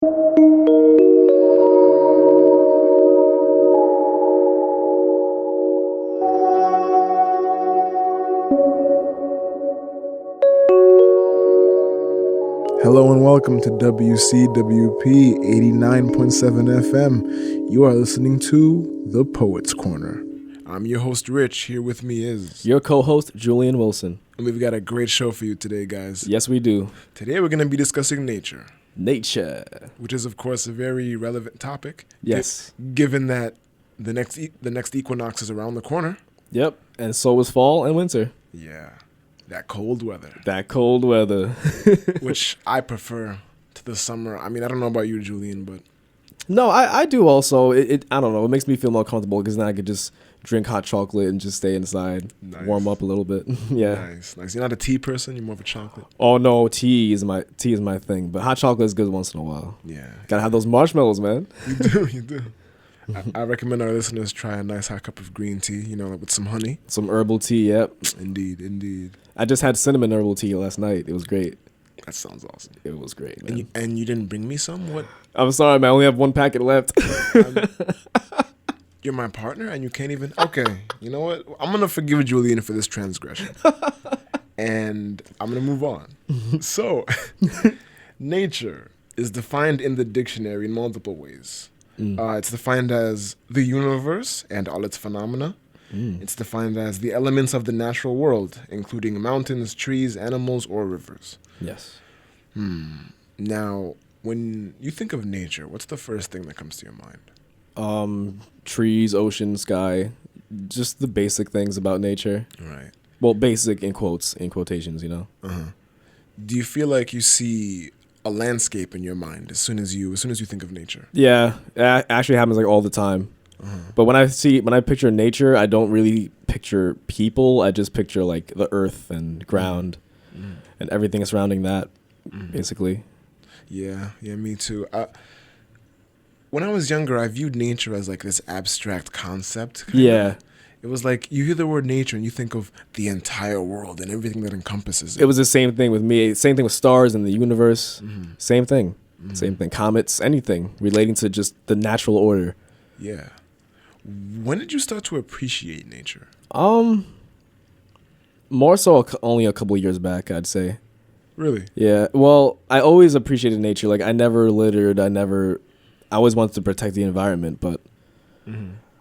Hello and welcome to WCWP 89.7 FM. You are listening to The Poets Corner. I'm your host, Rich. Here with me is... your co-host, Julian Wilson. And we've got a great show for you today, guys. Yes, we do. Today we're going to be discussing nature. Nature. Which is, of course, a very relevant topic. Yes. Given that the next equinox is around the corner. Yep. And so is fall and winter. Yeah. That cold weather. That cold weather. Which I prefer to the summer. I mean, I don't know about you, Julian, but... No, I do also. I don't know. It makes me feel more comfortable because then I could just drink hot chocolate and just stay inside, warm up a little bit. Yeah. Nice. You're not a tea person? You're more of a chocolate? Oh, no. Tea is my thing. But hot chocolate is good once in a while. Yeah. Gotta have those marshmallows, man. You do. I recommend our listeners try a nice hot cup of green tea, with some honey. Some herbal tea, yep. Indeed. I just had cinnamon herbal tea last night. It was great. That sounds awesome. It was great, man. And you didn't bring me some? What? I'm sorry, man. I only have one packet left. You're my partner and you can't even... Okay, you know what? I'm going to forgive Julian for this transgression. And I'm going to move on. So, nature is defined in the dictionary in multiple ways. It's defined as the universe and all its phenomena. It's defined as the elements of the natural world, including mountains, trees, animals, or rivers. Yes. Now, when you think of nature, what's the first thing that comes to your mind? Trees, ocean, sky, just the basic things about nature. Right. Well, basic in quotations, Do you feel like you see a landscape in your mind as soon as you think of nature? Yeah, it actually happens like all the time. But when I picture nature, I don't really picture people. I just picture like the earth and ground and everything surrounding that, basically. Yeah, me too. When I was younger, I viewed nature as like this abstract concept. Yeah. It was like you hear the word nature and you think of the entire world and everything that encompasses it. It was the same thing with me. Same thing with stars and the universe. Same thing. Same thing. Comets, anything relating to just the natural order. Yeah. When did you start to appreciate nature? More so only a couple of years back, I'd say. Really? Yeah. Well, I always appreciated nature. Like I never littered. I always wanted to protect the environment, but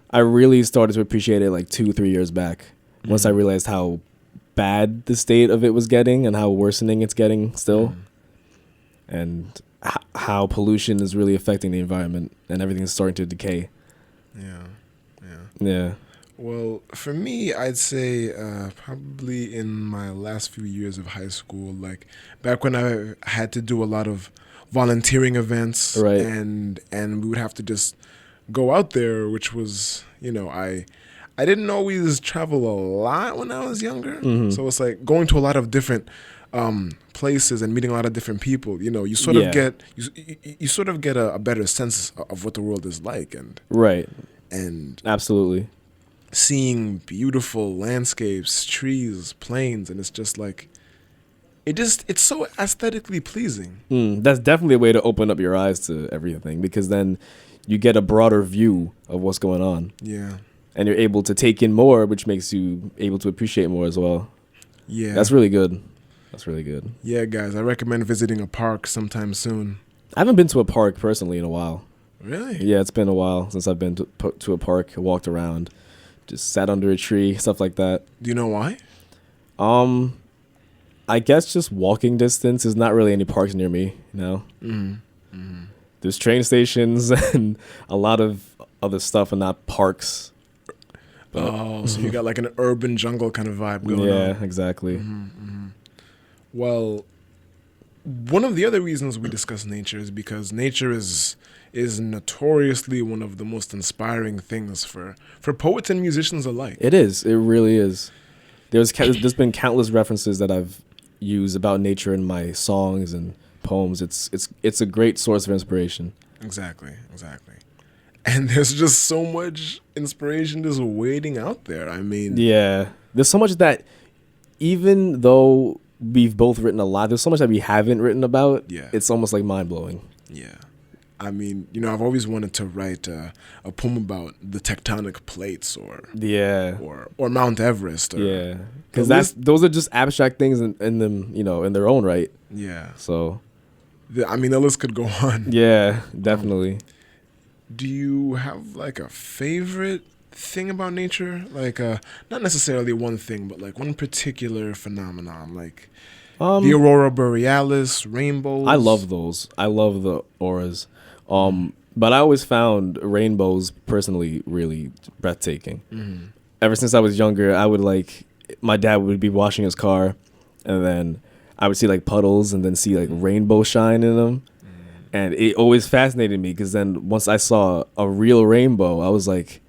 I really started to appreciate it like 2-3 years back. Once I realized how bad the state of it was getting and how worsening it's getting still, and how pollution is really affecting the environment and everything's starting to decay. Yeah. Well, for me, I'd say probably in my last few years of high school, like back when I had to do a lot of volunteering events, right. and we would have to just go out there, which was, I didn't always travel a lot when I was younger. So it's like going to a lot of different places and meeting a lot of different people. You sort of get you sort of get a better sense of what the world is like, and right. And absolutely seeing beautiful landscapes, trees, plains, and it's just like it's so aesthetically pleasing. That's definitely a way to open up your eyes to everything, because then you get a broader view of what's going on. Yeah. And you're able to take in more, which makes you able to appreciate more as well. Yeah. That's really good. Yeah, guys, I recommend visiting a park sometime soon. I haven't been to a park personally in a while. Really? Yeah, it's been a while since I've been to a park, walked around, just sat under a tree, stuff like that. Do you know why? I guess just walking distance. There's not really any parks near me, There's train stations and a lot of other stuff and not parks. But, so you got like an urban jungle kind of vibe going on. Yeah, exactly. Well, one of the other reasons we discuss nature is because nature is notoriously one of the most inspiring things for poets and musicians alike. It is. It really is. There's been countless references that I've used about nature in my songs and poems. It's a great source of inspiration. Exactly. And there's just so much inspiration just waiting out there. I mean... Yeah. There's so much that, even though we've both written a lot, there's so much that we haven't written about. Yeah. It's almost like mind-blowing. Yeah. I mean, I've always wanted to write a poem about the tectonic plates, Yeah. or Mount Everest. Or Yeah. Because those are just abstract things in them, in their own right. Yeah. So. I mean, the list could go on. Yeah, definitely. Do you have like a favorite thing about nature? Like, not necessarily one thing, but like one particular phenomenon, like the aurora borealis, rainbows. I love those. I love the auras. But I always found rainbows personally really breathtaking. Mm-hmm. Ever since I was younger, I would my dad would be washing his car, and then I would see like puddles and then see like rainbow shine in them. And it always fascinated me because then once I saw a real rainbow, I was like,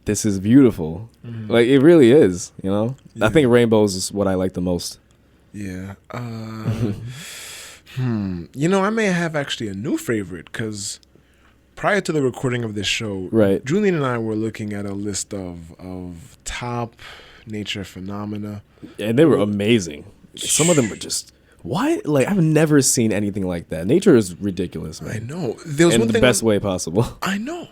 this is beautiful. Mm-hmm. Like, it really is, Yeah. Yeah. I think rainbows is what I like the most. Yeah. I may have actually a new favorite because prior to the recording of this show, Right. Julian and I were looking at a list of top nature phenomena. And they were amazing. Some of them were just, what? Like, I've never seen anything like that. Nature is ridiculous, man. I know. There was In one the thing best way possible. I know.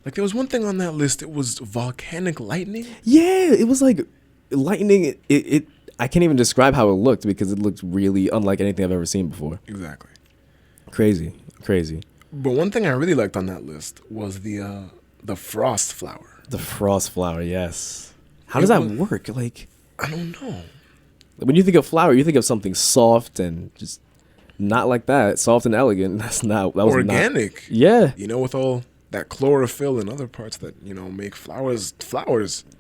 Like, there was one thing on that list. It was volcanic lightning. Yeah, it was like lightning. It I can't even describe how it looked because it looked really unlike anything I've ever seen before. Exactly. Crazy. But one thing I really liked on that list was the frost flower. The frost flower, yes. How does that work? Like, I don't know. when you think of flower, you think of something soft and just not like that. Soft and elegant. That was Organic. Yeah. With all that chlorophyll and other parts that, make flowers.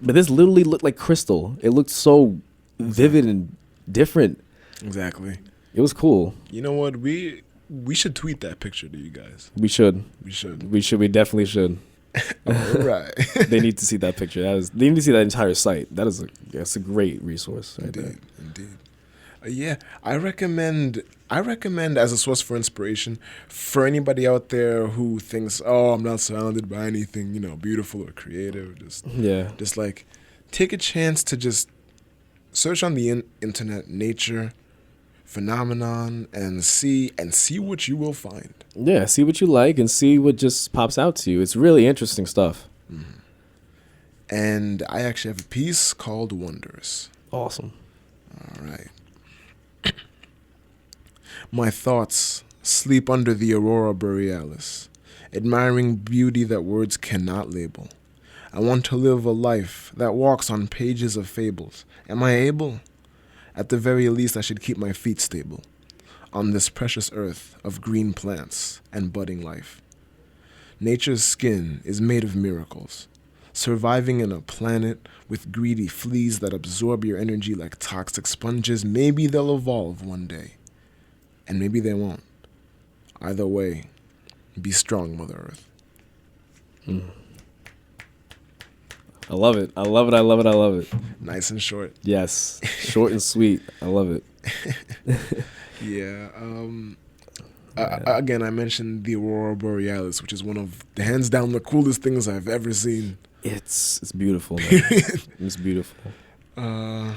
But this literally looked like crystal. It looked so vivid and different. Exactly. It was cool. You know what? We should tweet that picture to you guys. We should. We We definitely should. All right. They need to see that picture. They need to see that entire site. That's a great resource right there. Indeed. Yeah, I recommend as a source for inspiration for anybody out there who thinks, oh, I'm not surrounded by anything, beautiful or creative. Just like take a chance to just search on the internet nature phenomenon and see what you will find. Yeah, see what you like and see what just pops out to you. It's really interesting stuff. Mm-hmm. And I actually have a piece called Wondrous. Awesome. All right. My thoughts sleep under the aurora borealis, admiring beauty that words cannot label. I want to live a life that walks on pages of fables. Am I able? At the very least, I should keep my feet stable on this precious earth of green plants and budding life. Nature's skin is made of miracles, surviving in a planet with greedy fleas that absorb your energy like toxic sponges. Maybe they'll evolve one day, and maybe they won't. Either way, be strong, Mother Earth. I love it. I love it. Nice and short. Yes. Short and sweet. I love it. Yeah. Again, I mentioned the aurora borealis, which is one of the hands down the coolest things I've ever seen. It's beautiful, man. It's beautiful. There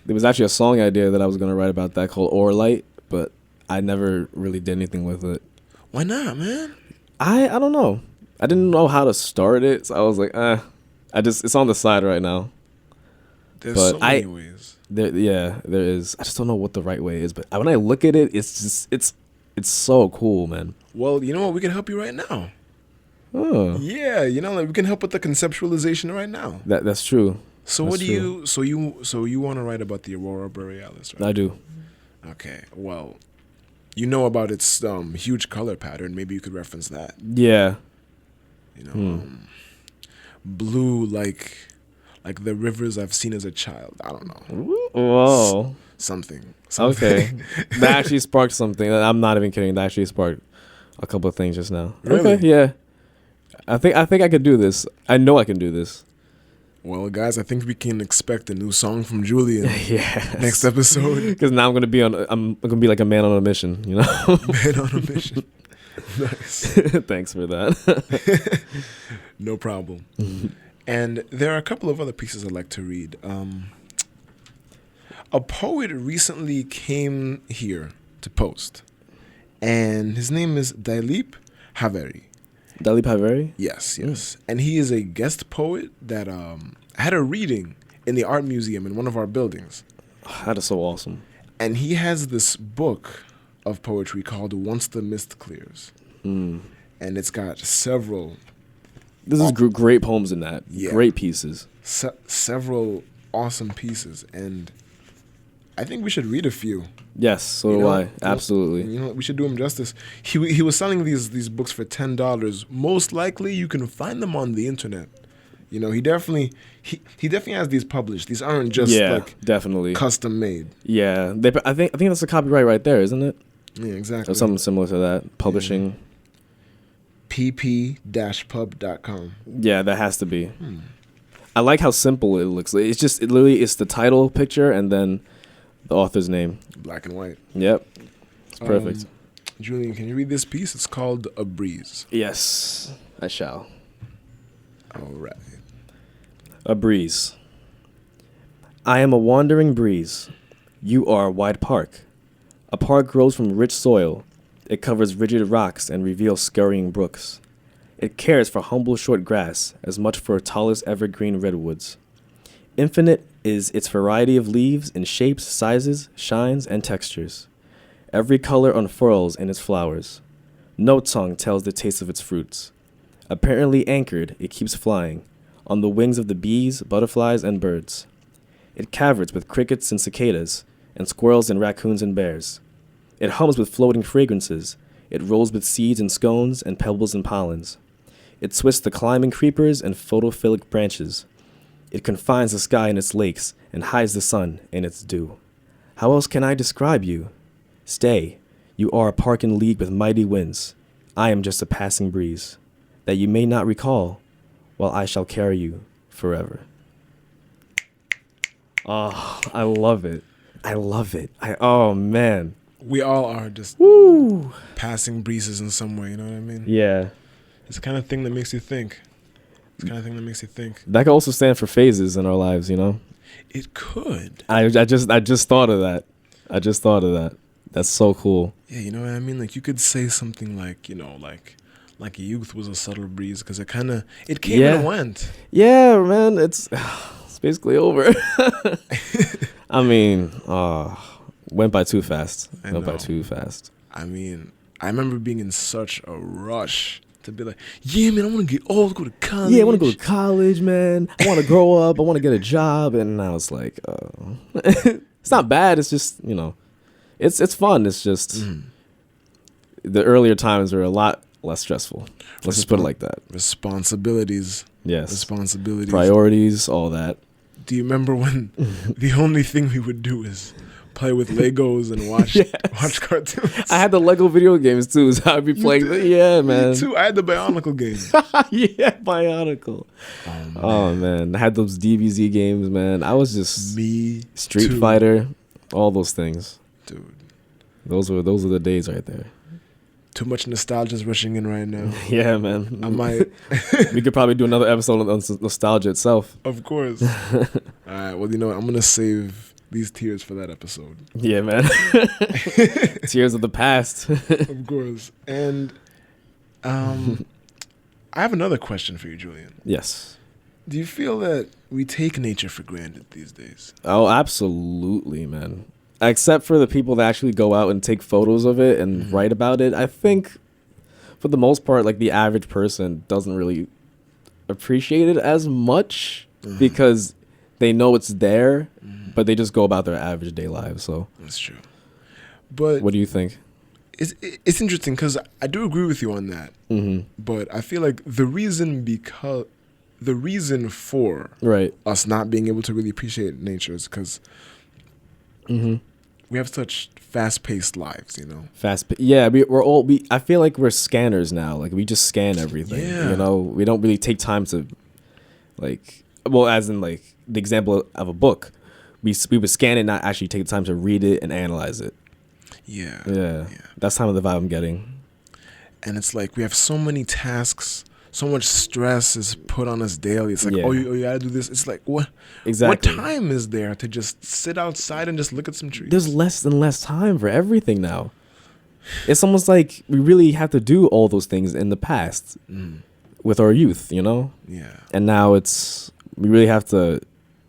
was actually a song idea that I was going to write about that called Orlight, but I never really did anything with it. Why not, man? I don't know. I didn't know how to start it, so I was like, it's on the side right now. There's so many ways. There is. I just don't know what the right way is, but when I look at it, it's so cool, man. Well, you know what? We can help you right now. Oh. Yeah, we can help with the conceptualization right now. That's true. So That's what do you you want to write about the aurora borealis, right? I do. Okay. Well, you know about its huge color pattern. Maybe you could reference that. Yeah. Blue like the rivers I've seen as a child. I don't know. Whoa. Something. Okay. That actually sparked something. I'm not even kidding. That actually sparked a couple of things just now. Really? Okay, yeah. I think I could do this. I know I can do this. Well, guys, I think we can expect a new song from Julian Yes. next episode. Because now I'm gonna be like a man on a mission, Man on a mission. Nice. Thanks for that. No problem. And there are a couple of other pieces I'd like to read. A poet recently came here to post, And his name is Dilip Haveri. Dalip Haveri? Yes, yes. And he is a guest poet that had a reading in the art museum in one of our buildings. That is so awesome. And he has this book of poetry called Once the Mist Clears. And it's got several... This is great poems in that. Yeah. Great pieces. Several awesome pieces. And I think we should read a few. Yes, so do I. Absolutely. You know, we should do him justice. He was selling these books for $10. Most likely, you can find them on the internet. You know, he definitely has these published. These aren't just definitely custom made. Yeah, I think that's a copyright right there, isn't it? Yeah, exactly. Or something similar to that. Publishing. pp-pub.com. Yeah, that has to be. I like how simple it looks. It's the title picture and then the author's name. Black and white. Yep. It's perfect. Julian, can you read this piece? It's called A Breeze. Yes, I shall. All right. A breeze. I am a wandering breeze. You are a wide park. A park grows from rich soil. It covers rigid rocks and reveals scurrying brooks. It cares for humble short grass as much for tallest evergreen redwoods. Infinite is its variety of leaves in shapes, sizes, shines, and textures. Every color unfurls in its flowers. No tongue tells the taste of its fruits. Apparently anchored, it keeps flying, on the wings of the bees, butterflies, and birds. It cavorts with crickets and cicadas, and squirrels and raccoons and bears. It hums with floating fragrances. It rolls with seeds and scones and pebbles and pollens. It twists the climbing creepers and photophilic branches. It confines the sky in its lakes and hides the sun in its dew. How else can I describe you? Stay, you are a park in league with mighty winds. I am just a passing breeze, that you may not recall, while I shall carry you forever. Oh, I love it. I love it. Oh, man. We all are just Woo! passing breezes in some way, you know what I mean? Yeah. It's the kind of thing that makes you think. That could also stand for phases in our lives, you know? It could. I just thought of that. That's so cool. Yeah, you know what I mean? Like, you could say something like, you know, like youth was a subtle breeze, because it came and went. Yeah, man, it's basically over. I mean, went by too fast. I mean, I remember being in such a rush to be like, yeah, man, I want to get old, go to college. Yeah, I want to go to college, man. I want to grow up. I want to get a job. And I was like, it's not bad. It's just, you know, it's fun. It's just the earlier times were a lot less stressful. Let's just put it like that. Responsibilities. Yes. Responsibilities. Priorities, all that. Do you remember when the only thing we would do is play with Legos and watch cartoons? I had the Lego video games too, so I'd be playing. Yeah, man. Me too. I had the Bionicle game. Yeah, Bionicle. Oh man, I had those DBZ games, man. I was just Street Fighter, all those things, dude. Those were the days right there. Too much nostalgia is rushing in right now. Yeah, man. I might. We could probably do another episode on nostalgia itself. Of course. All right. Well, you know what? I'm gonna save these tears for that episode. Yeah, man. Tears of the past. Of course. And I have another question for you, Julian. Yes. Do you feel that we take nature for granted these days? Oh, absolutely, man. Except for the people that actually go out and take photos of it and write about it. I think for the most part, like the average person doesn't really appreciate it as much because they know it's there, but they just go about their average day lives. So that's true. But what do you think? It's interesting because I do agree with you on that. But I feel like the reason for us not being able to really appreciate nature is because we have such fast-paced lives, you know. I feel like we're scanners now. Like we just scan everything. Yeah. You know, we don't really take time to, like, well, as in like the example of a book, we would scan it, not actually take the time to read it and analyze it. Yeah. That's kind of the vibe I'm getting. And it's like we have so many tasks. So much stress is put on us daily. It's like, you gotta do this. It's like, what? Exactly. What time is there to just sit outside and just look at some trees? There's less and less time for everything now. it's almost like we really have to do all those things in the past with our youth, you know? Yeah. And now we really have to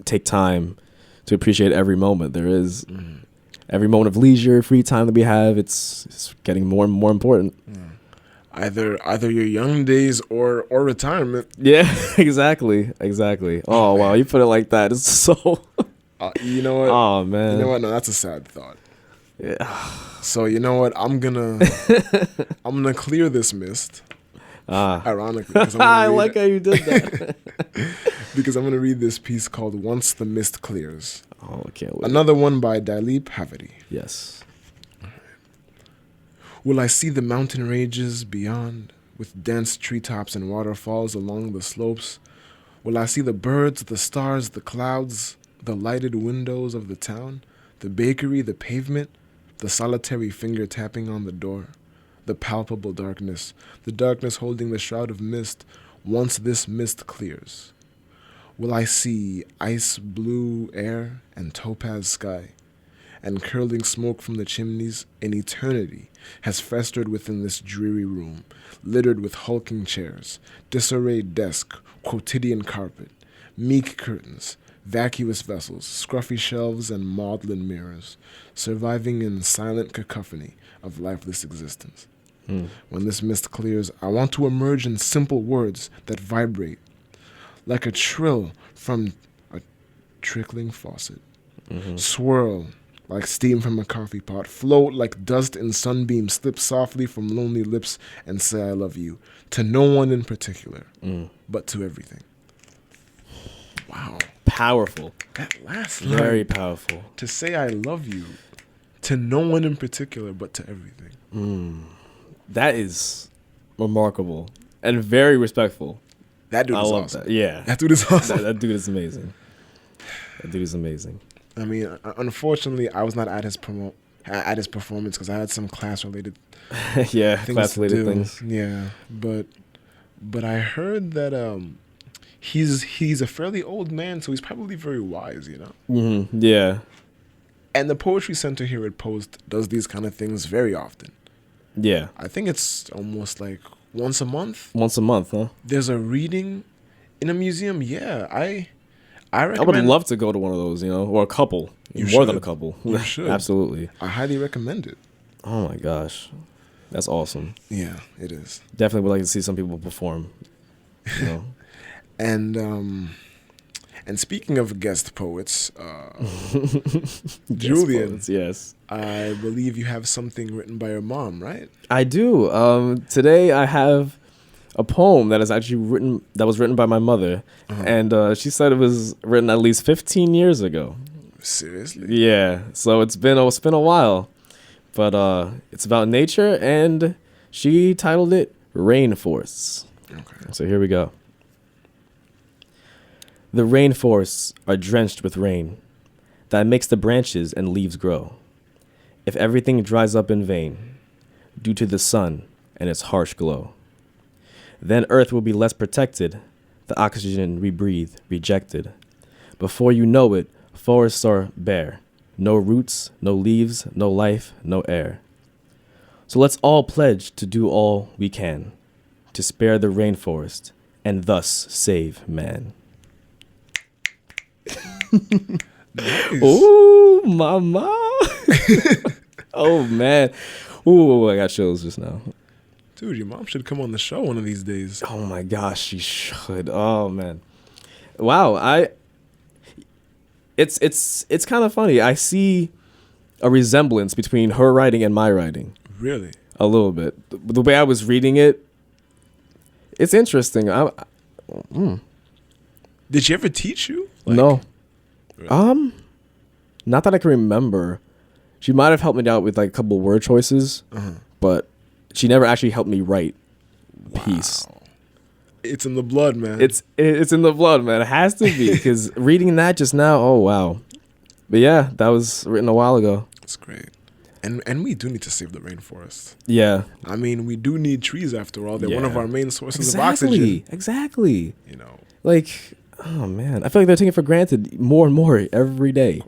take time to appreciate every moment there is. Every moment of leisure, free time that we have, it's getting more and more important. Either your young days or retirement. Yeah, exactly. Oh, wow, you put it like that. It's so... You know what? Oh, man. You know what? No, that's a sad thought. Yeah. So you know what? I'm gonna clear this mist. Ironically, 'cause I like how you did that. because I'm gonna read this piece called "Once the Mist Clears." Oh, I can't wait. Another one by Dalip Havadi. Yes. Will I see the mountain ranges beyond, with dense treetops and waterfalls along the slopes? Will I see the birds, the stars, the clouds, the lighted windows of the town, the bakery, the pavement, the solitary finger tapping on the door, the palpable darkness, the darkness holding the shroud of mist, once this mist clears? Will I see ice blue air and topaz sky, and curling smoke from the chimneys? An eternity has festered within this dreary room, littered with hulking chairs, disarrayed desk, quotidian carpet, meek curtains, vacuous vessels, scruffy shelves, and maudlin mirrors, surviving in silent cacophony of lifeless existence. When this mist clears, I want to emerge in simple words that vibrate like a trill from a trickling faucet, swirl like steam from a coffee pot, float like dust in sunbeams, slip softly from lonely lips, and say I love you, to no one in particular, but to everything. Wow. Powerful. That last line. Very powerful. To say I love you, to no one in particular, but to everything. That is remarkable and very respectful. That dude I is love awesome. that. Yeah. That dude is awesome. That dude is amazing. That dude is amazing. I mean, unfortunately, I was not at his performance because I had some class-related Yeah, things class-related to do. things. Yeah, but I heard that he's a fairly old man, so he's probably very wise, you know. Yeah. And the Poetry Center here at Post does these kind of things very often. Yeah. I think it's almost like once a month. Once a month, huh? There's a reading in a museum. Yeah, I recommend. I would love to go to one of those, you know, or a couple. You More than should. a couple. You should. Absolutely. I highly recommend it. Oh my gosh. That's awesome. Yeah, it is. Definitely would like to see some people perform. You know? And speaking of guest poets, Guest Julian, poets, yes. I believe you have something written by your mom, right? I do. Today I have a poem that is actually written by my mother, and she said it was written at least 15 years ago. Seriously? Yeah. So it's been a while, but it's about nature, and she titled it Rainforests. Okay. So here we go. The rainforests are drenched with rain that makes the branches and leaves grow. If everything dries up in vain due to the sun and its harsh glow, then Earth will be less protected, the oxygen we breathe rejected. Before you know it, forests are bare, no roots, no leaves, no life, no air. So let's all pledge to do all we can to spare the rainforest and thus save man. Nice. Ooh, mama. Oh, man. Ooh, I got chills just now. Dude, your mom should come on the show one of these days. Oh, my gosh, she should. Oh, man. Wow, it's kind of funny. I see a resemblance between her writing and my writing. Really? A little bit. The way I was reading it, it's interesting. Did she ever teach you? No. Really? Not that I can remember. She might have helped me out with like a couple word choices, but she never actually helped me write piece. Wow. It's in the blood, man. It's in the blood, man. It has to be, because reading that just now, oh wow. But yeah, that was written a while ago. That's great. And we do need to save the rainforest. Yeah. I mean, we do need trees after all. They're one of Yeah. our main sources of oxygen. Exactly. You know. Like, oh man, I feel like they're taking it for granted more and more every day.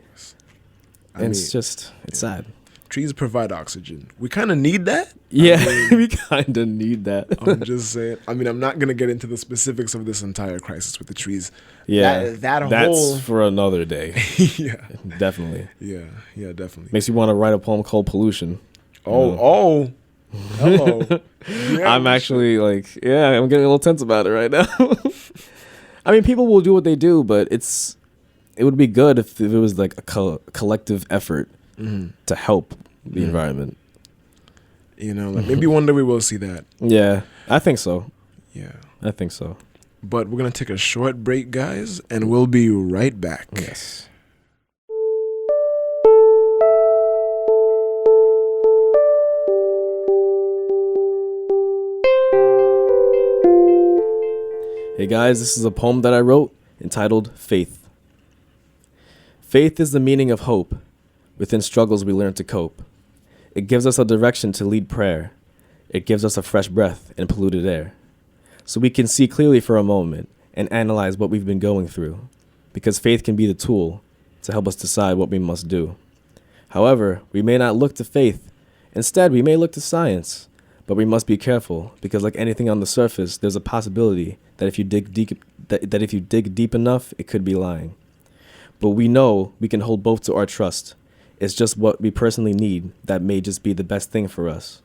I And it's mean, sad. trees provide oxygen. We kind of need that. Yeah, I mean, we kind of need that. I'm just saying. I mean, I'm not gonna get into the specifics of this entire crisis with the trees. Yeah, that that's whole for another day. yeah, Definitely yeah, definitely. makes me want to wite a poem called "Pollution." Oh, hello. Yeah, I'm actually like, yeah, I'm getting a little tense about it right now. I mean, people will do what they do, but it would be good if it was like a collective effort to help the environment. You know, like maybe one day we will see that. Yeah, I think so. Yeah. I think so. But we're going to take a short break, guys, and we'll be right back. Yes. Hey guys, this is a poem that I wrote entitled Faith. Faith is the meaning of hope. Within struggles we learn to cope. It gives us a direction to lead prayer. It gives us a fresh breath in polluted air. So we can see clearly for a moment and analyze what we've been going through. Because faith can be the tool to help us decide what we must do. However, we may not look to faith. Instead, we may look to science. But we must be careful because like anything on the surface, there's a possibility that if you dig deep enough, it could be lying. But we know we can hold both to our trust. It's just what we personally need that may just be the best thing for us.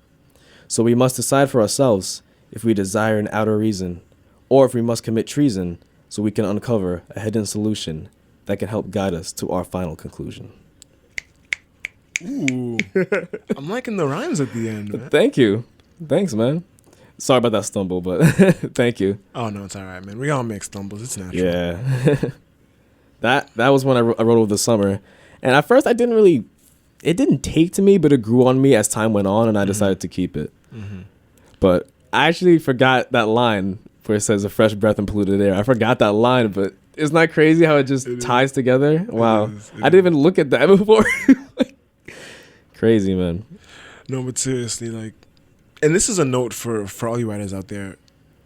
So we must decide for ourselves if we desire an outer reason or if we must commit treason so we can uncover a hidden solution that can help guide us to our final conclusion. Ooh. I'm liking the rhymes at the end, man. Thank you. Thanks, man. Sorry about that stumble, but thank you. Oh, no, it's all right, man. We all make stumbles. It's natural. Yeah. That was when I wrote over the summer. And at first, it didn't take to me, but it grew on me as time went on, and I decided to keep it. Mm-hmm. But I actually forgot that line where it says a fresh breath in polluted air. I forgot that line, but isn't that crazy how it just ties together? Wow. I didn't even look at that before. Crazy, man. No, but seriously, like, and this is a note for all you writers out there.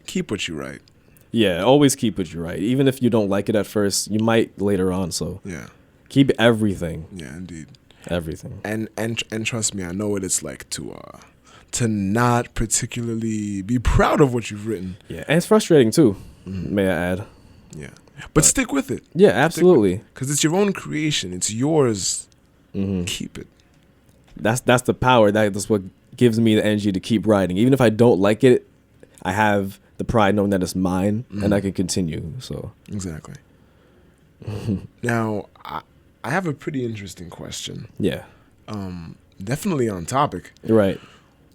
Keep what you write. Yeah, always keep what you write. Even if you don't like it at first, you might later on. So Yeah. keep everything. Yeah, indeed. Everything. And trust me, I know what it's like to not particularly be proud of what you've written. Yeah, and it's frustrating too, may I add. Yeah. But stick with it. Yeah, absolutely. Because it's your own creation. It's yours. Mm-hmm. Keep it. That's the power. That's what gives me the energy to keep writing. Even if I don't like it, I have the pride knowing that it's mine and I can continue. So Exactly. Now, I have a pretty interesting question. yeah, Definitely on topic. you're right.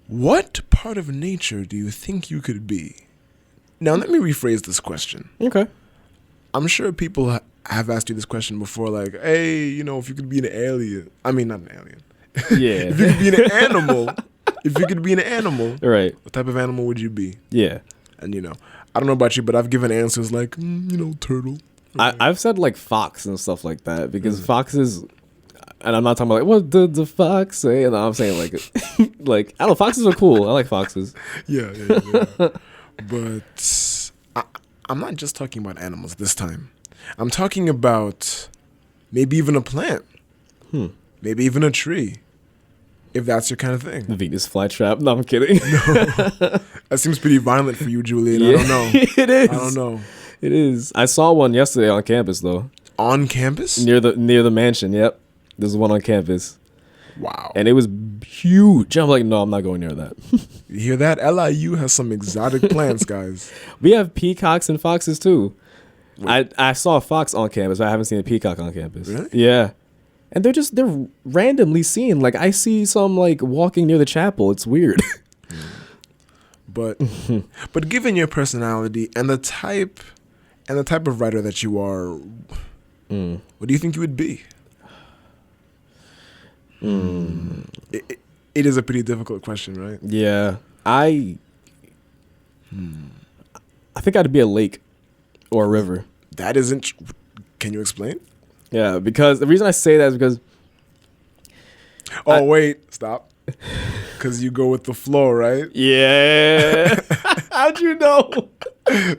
What part of nature do you think you could be? Now, let me rephrase this question. Okay. I'm sure people have asked you this question before, like, hey, you know, if you could be an alien. I mean, not an alien. Yeah. If you could be an animal. If you could be an animal, Right. what type of animal would you be? Yeah. And, you know, I don't know about you, but I've given answers like, you know, turtle. I've said like fox and stuff like that because foxes, and I'm not talking about like what did the fox say, and I'm saying like like I don't know, foxes are cool. I like foxes. Yeah. But I'm not just talking about animals this time. I'm talking about maybe even a plant. Maybe even a tree. If that's your kind of thing. The Venus flytrap. No, I'm kidding. That seems pretty violent for you, Julian. Yeah, I don't know. It is. I don't know. It is. I saw one yesterday on campus though. On campus? Near the mansion. Yep. There's one on campus. Wow. And it was huge. I'm like, no, I'm not going near that. You hear that? LIU has some exotic plants, guys. We have peacocks and foxes too. I saw a fox on campus, but I haven't seen a peacock on campus. Really? Yeah. And they're randomly seen. Like I see some like walking near the chapel. It's weird. But given your personality and the type of writer that you are, what do you think you would be? It is a pretty difficult question, right? Yeah. I think I'd be a lake or a river. That isn't. Can you explain? Yeah, because the reason I say that is because Wait, stop. Because you go with the flow, right? yeah. How'd you know?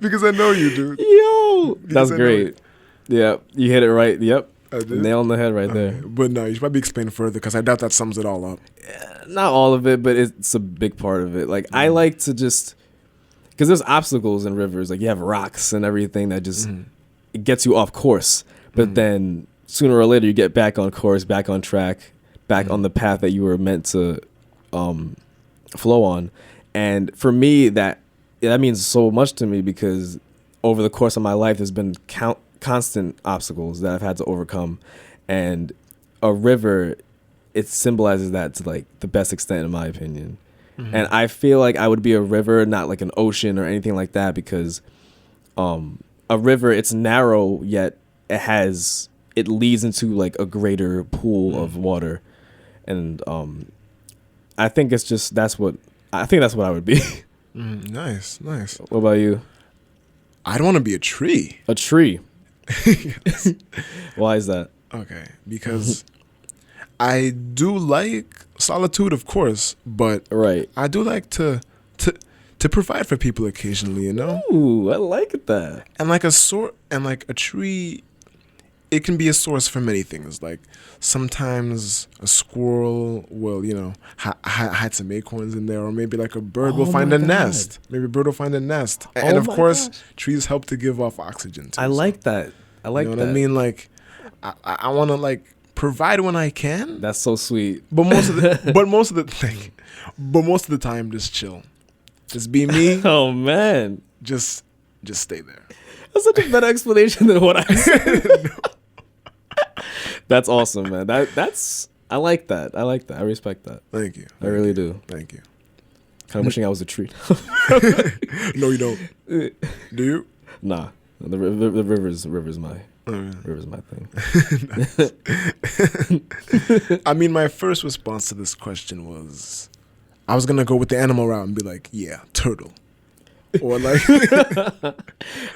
Because I know you, dude. Yo, that's I know great. it. Yeah, you hit it right. Yep. I did? Nail on the head right there. But no, you should probably explain further because I doubt that sums it all up. Not all of it, but it's a big part of it. Like I like to just because there's obstacles in rivers. Like you have rocks and everything that just it gets you off course. But then sooner or later you get back on course, back on track, back on the path that you were meant to flow on. And for me, that means so much to me because over the course of my life, there's been constant obstacles that I've had to overcome. And a river, it symbolizes that to like the best extent, in my opinion. And I feel like I would be a river, not like an ocean or anything like that, because a river, it's narrow, yet it leads into like a greater pool of water. And I think that's what I would be. Nice. What about you? I'd want to be a tree. A tree. Yes. Why is that? Okay, because I do like solitude, of course, but Right. I do like to provide for people occasionally, you know? Ooh, I like that. And like a tree, it can be a source for many things. Like sometimes a squirrel will, hide some acorns in there, or maybe like a bird will find my a God. nest. Maybe a bird will find a nest. And of my course, gosh. trees help to give off oxygen too. I like that. I like you know that. what I mean? Like I want to like provide when I can. That's so sweet. But most of the time, just chill, just be me, Oh man, just stay there. that's such a better explanation than what I said. That's awesome, man. I like that. I respect that. Thank you. I really do. Thank you. Kind of wishing I was a tree. No, you don't. Do you? Nah, the river's my river's my thing. I mean, my first response to this question was, I was gonna go with the animal route and be like, yeah, turtle, or like,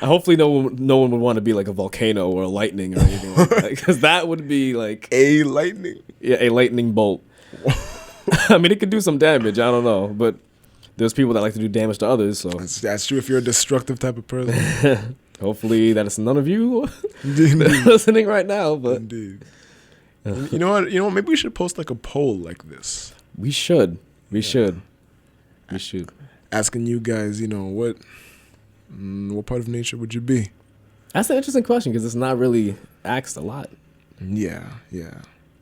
Hopefully, no one would want to be like a volcano or a lightning or anything like that, because that would be like a lightning. a lightning bolt. I mean, it could do some damage. I don't know, but there's people that like to do damage to others. So That's true if you're a destructive type of person. hopefully, that is none of you Indeed. listening right now. But Indeed. You know what? Maybe we should post like a poll like this, we should. We should. asking you guys, what part of nature would you be? That's an interesting question because it's not really asked a lot. Yeah.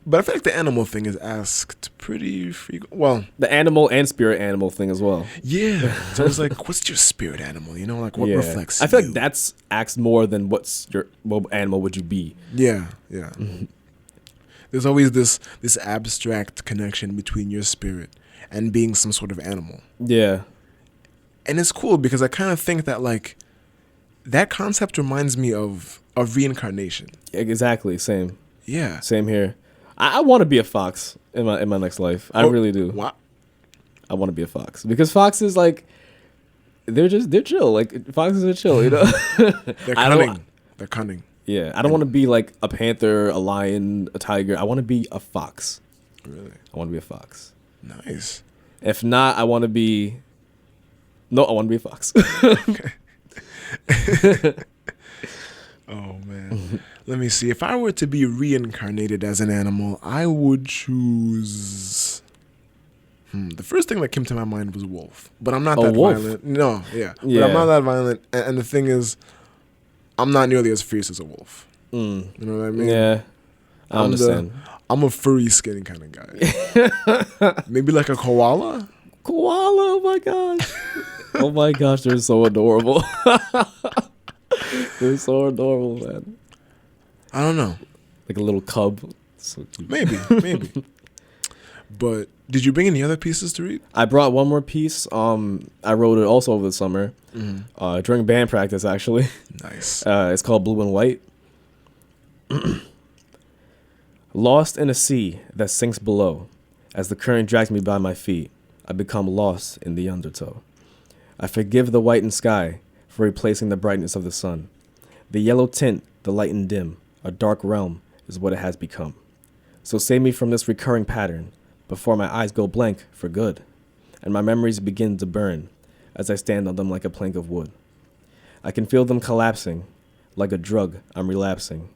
But I feel like the animal thing is asked pretty frequent. Well, The animal and spirit animal thing as well. yeah. So it's like, what's your spirit animal? Like what reflects I feel you? like that's asked more than what animal would you be? Yeah. There's always this abstract connection between your spirit and being some sort of animal. Yeah. And it's cool because I kind of think that like that concept reminds me of reincarnation. Exactly. Same. Yeah. Same here. I want to be a fox in my next life. I really do. Wow. I want to be a fox because foxes like they're chill. Like foxes are chill, They're I don't- cunning. They're cunning. Yeah, I don't want to be like a panther, a lion, a tiger. I want to be a fox. Really? I want to be a fox. Nice. If not, I want to be a fox. Oh man. Let me see. If I were to be reincarnated as an animal, I would choose. The first thing that came to my mind was wolf, but I'm not that wolf? violent. No, yeah, but Yeah. I'm not that violent. And the thing is, I'm not nearly as fierce as a wolf. Mm. You know what I mean? Yeah, I I'm understand. I'm a furry skin kind of guy. Maybe like a koala. Koala, oh my gosh. Oh my gosh, they're so adorable. They're so adorable, man. I don't know. Like a little cub. So cute. Maybe. But did you bring any other pieces to read? I brought one more piece. I wrote it also over the summer. During band practice, actually. Nice. It's called Blue and White. Lost in a sea that sinks below, as the current drags me by my feet, I become lost in the undertow. I forgive the whitened sky for replacing the brightness of the sun. The yellow tint, the light and dim, a dark realm is what it has become. So save me from this recurring pattern before my eyes go blank for good, and my memories begin to burn as I stand on them like a plank of wood. I can feel them collapsing, like a drug I'm relapsing,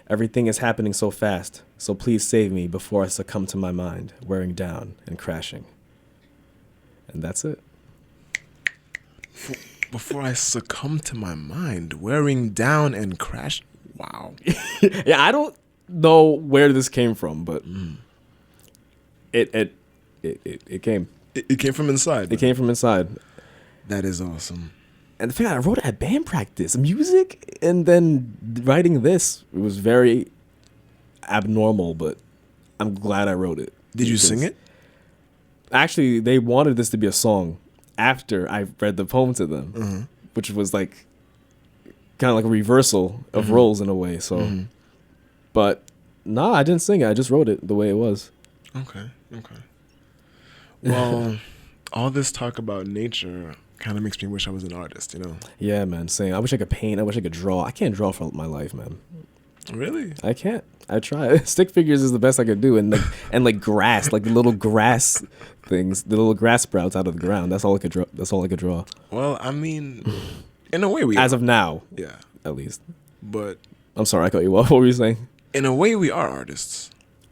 Everything is happening so fast, so please save me before I succumb to my mind, wearing down and crashing. And that's it. Before I succumb to my mind, wearing down and crash. Wow. Yeah, I don't know where this came from, but it came. It came from inside. It came from inside. That is awesome. And the thing I wrote it at band practice, music, and then writing this, it was very abnormal, but I'm glad I wrote it. Did you sing it? Actually, they wanted this to be a song after I read the poem to them, which was like kind of like a reversal of roles in a way. So, but nah, I didn't sing it. I just wrote it the way it was. Okay. Well, all this talk about nature kind of makes me wish I was an artist, you know? Yeah, man. Same. I wish I could paint. I wish I could draw. I can't draw for my life, man. Really? I can't. I try. Stick figures is the best I could do, and like grass, like the little grass things, the little grass sprouts out of the ground. That's all I could draw. That's all I could draw. Well, I mean, in a way we As are. of now, Yeah. at least. But I'm sorry, I cut you off. What were you saying? in a way we are artists.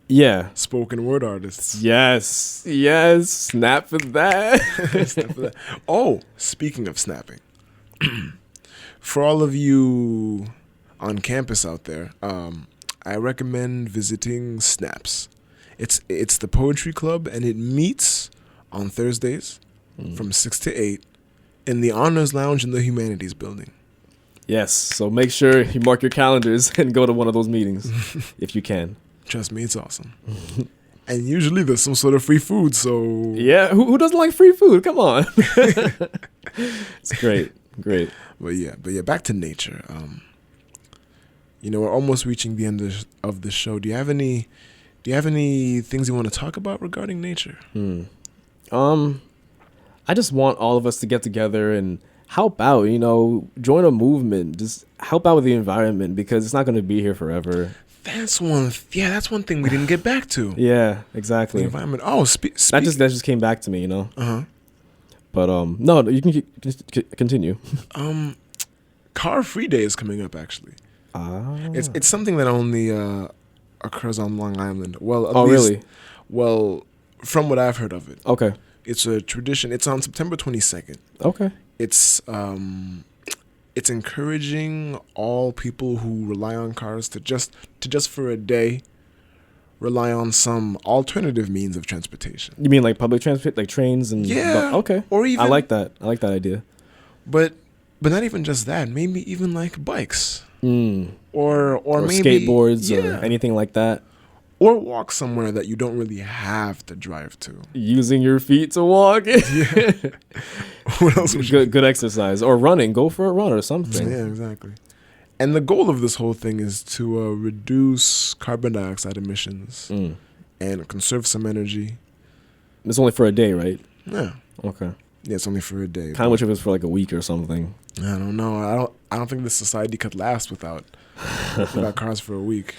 Yeah. Spoken word artists. Yes. Snap for that. Oh, speaking of snapping. For all of you on campus out there, I recommend visiting Snaps. It's the poetry club, and it meets on Thursdays from 6 to 8 in the Honors Lounge in the Humanities Building. Yes. So make sure you mark your calendars and go to one of those meetings if you can. Trust me, it's awesome. And usually there's some sort of free food, so... Yeah. Who doesn't like free food? Come on. It's great. Great. But yeah, back to nature. We're almost reaching the end of the show. Do you have any things you want to talk about regarding nature? I just want all of us to get together and help out, join a movement, just help out with the environment, because it's not going to be here forever. That's one thing we didn't get back to. Yeah, The exactly. environment. Oh, That just came back to me, Uh-huh. But no, you can continue. Car Free Day is coming up, actually. It's something that only occurs on Long Island. Well, at least, Really? Well, from what I've heard of it. Okay. It's a tradition. It's on September 22nd. Okay. It's encouraging all people who rely on cars to just for a day rely on some alternative means of transportation. You mean like public transport, like trains and... Yeah. Okay. Or even... I like that. I like that idea. But not even just that. Maybe even like bikes. Or Or maybe... skateboards or anything like that. Or walk somewhere that you don't really have to drive to. Using your feet to walk. What else would you... Good exercise. Or running. Go for a run or something. Yeah, exactly. And the goal of this whole thing is to reduce carbon dioxide emissions and conserve some energy. It's only for a day, right? Yeah. Okay. Yeah, it's only for a day. Kind of wish it was for like a week or something. I don't know. I don't think this society could last without cars for a week.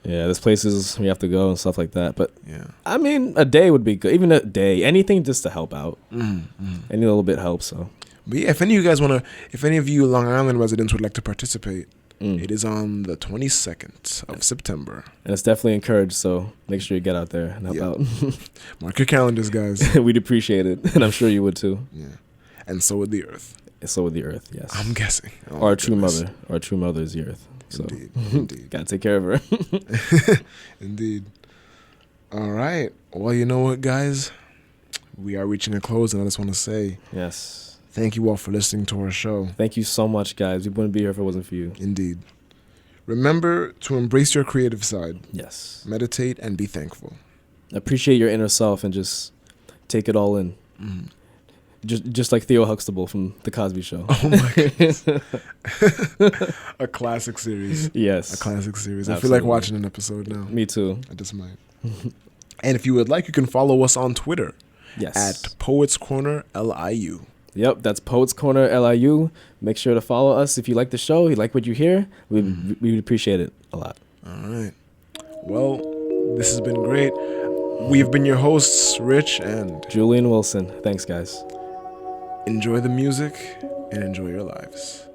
Yeah, there's places we have to go and stuff like that. But Yeah. I mean, a day would be good. Even a day, anything just to help out. Any little bit helps. So. But yeah, if any of you Long Island residents would like to participate, it is on the 22nd of September. And it's definitely encouraged. So make sure you get out there and help out. Mark your calendars, guys. We'd appreciate it, and I'm sure you would too. Yeah. And so would the Earth. So would the Earth, yes. I'm guessing. Oh, Our my true goodness. mother. Our true mother is the Earth. So Indeed. gotta take care of her. Indeed. All right. Well, you know what, guys? We are reaching a close, and I just want to say Yes. thank you all for listening to our show. Thank you so much, guys. We wouldn't be here if it wasn't for you. Indeed. Remember to embrace your creative side. Yes. Meditate and be thankful. Appreciate your inner self and just take it all in. Just like Theo Huxtable from The Cosby Show. Oh my goodness. A classic series. Yes. A classic series. I feel Absolutely. like watching an episode now. Me too. I just might. And if you would like, you can follow us on Twitter Yes. at Poets Corner LIU. Yep, that's Poets Corner LIU. Make sure to follow us if you like the show, you like what you hear. We would appreciate it a lot. All right. Well, this has been great. We've been your hosts, Rich, and Julian Wilson. Thanks, guys. enjoy the music and enjoy your lives.